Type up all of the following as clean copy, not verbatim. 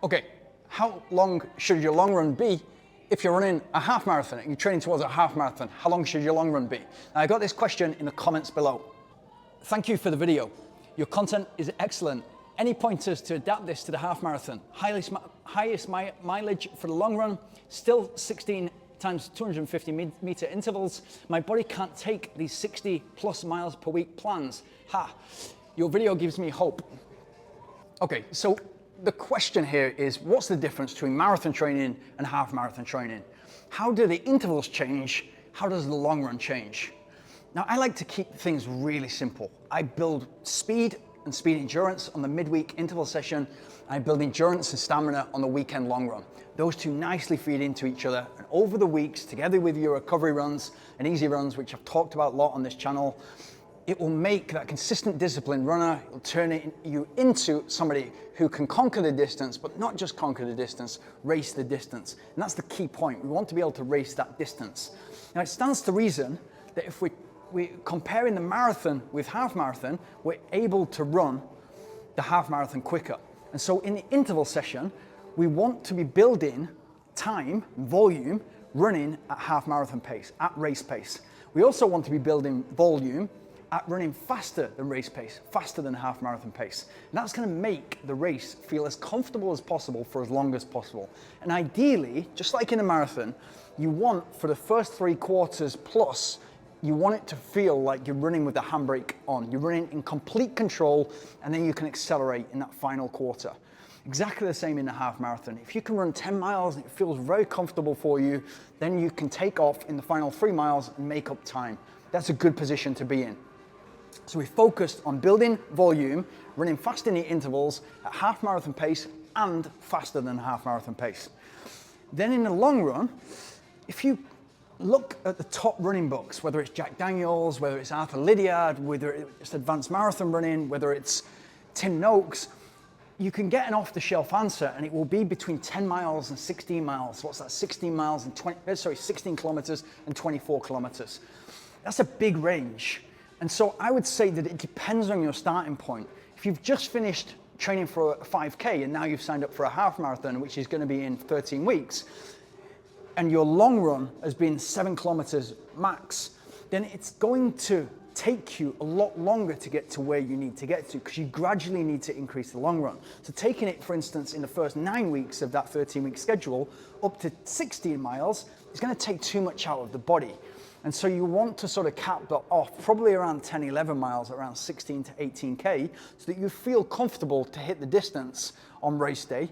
Okay, how long should your long run be if you're running a half marathon and you're training towards a half marathon? How long should your long run be? Now, I got this question in the comments below. Thank you for the video. Your content is excellent. Any pointers to adapt this to the half marathon? Highest mileage for the long run, still 16 times 250 meter intervals. My body can't take these 60 plus miles per week plans. Ha, your video gives me hope. Okay, so the question here is, what's the difference between marathon training and half marathon training? How do the intervals change? How does the long run change? Now, I like to keep things really simple. I build speed and speed endurance on the midweek interval session. I build endurance and stamina on the weekend long run. Those two nicely feed into each other, and over the weeks, together with your recovery runs and easy runs, which I've talked about a lot on this channel, it will make that consistent disciplined runner. It'll turn you into somebody who can conquer the distance, but not just conquer the distance, race the distance. And that's the key point. We want to be able to race that distance. Now, it stands to reason that if we're comparing the marathon with half marathon, we're able to run the half marathon quicker. And so in the interval session, we want to be building time, volume, running at half marathon pace, at race pace. We also want to be building volume at running faster than race pace, faster than half marathon pace. And that's going to make the race feel as comfortable as possible for as long as possible. And ideally, just like in a marathon, you want for the first 3/4 plus, you want it to feel like you're running with the handbrake on. You're running in complete control, and then you can accelerate in that final quarter. Exactly the same in the half marathon. If you can run 10 miles and it feels very comfortable for you, then you can take off in the final 3 miles and make up time. That's a good position to be in. So we focused on building volume, running fast in the intervals at half marathon pace and faster than half marathon pace. Then in the long run, if you look at the top running books, whether it's Jack Daniels, whether it's Arthur Lydiard, whether it's advanced marathon running, whether it's Tim Noakes, you can get an off-the-shelf answer and it will be between 10 miles and 16 miles. What's that? 16 kilometers and 24 kilometers. That's a big range. And so I would say that it depends on your starting point. If you've just finished training for a 5K and now you've signed up for a half marathon, which is going to be in 13 weeks, and your long run has been 7 kilometers max, then it's going to take you a lot longer to get to where you need to get to, because you gradually need to increase the long run. So taking it, for instance, in the first 9 weeks of that 13-week schedule up to 16 miles is going to take too much out of the body. And so you want to sort of cap that off probably around 10, 11 miles, around 16 to 18K, so that you feel comfortable to hit the distance on race day,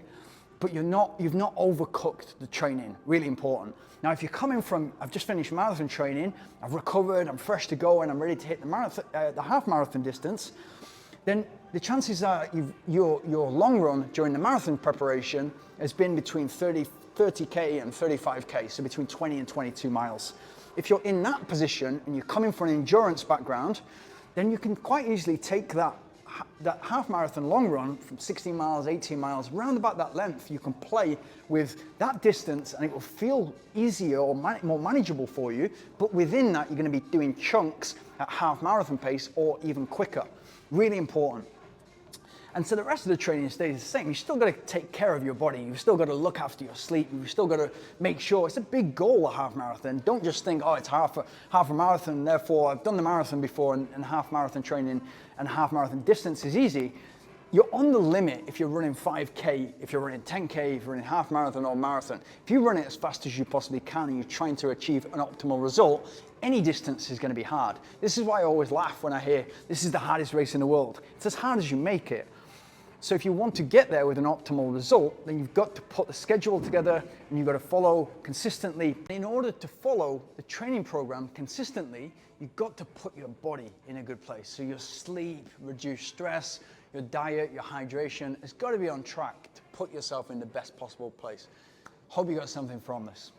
but you've not overcooked the training. Really important. Now, if you're coming from, I've just finished marathon training, I've recovered, I'm fresh to go, and I'm ready to hit the marathon, the half marathon distance, then the chances are your long run during the marathon preparation has been between 30K and 35K, so between 20 and 22 miles. If you're in that position and you're coming from an endurance background, then you can quite easily take that half marathon long run from 16 miles, 18 miles, round about that length. You can play with that distance and it will feel easier or more manageable for you. But within that, you're going to be doing chunks at half marathon pace or even quicker. Really important. And so the rest of the training stays the same. You've still got to take care of your body. You've still got to look after your sleep. You've still got to make sure it's a big goal, a half marathon. Don't just think, oh, it's half a marathon, therefore I've done the marathon before and half marathon training and half marathon distance is easy. You're on the limit if you're running 5K, if you're running 10K, if you're running half marathon or marathon. If you run it as fast as you possibly can and you're trying to achieve an optimal result, any distance is going to be hard. This is why I always laugh when I hear, this is the hardest race in the world. It's as hard as you make it. So if you want to get there with an optimal result, then you've got to put the schedule together and you've got to follow consistently. In order to follow the training program consistently, you've got to put your body in a good place. So your sleep, reduce stress, your diet, your hydration, it's got to be on track to put yourself in the best possible place. Hope you got something from this.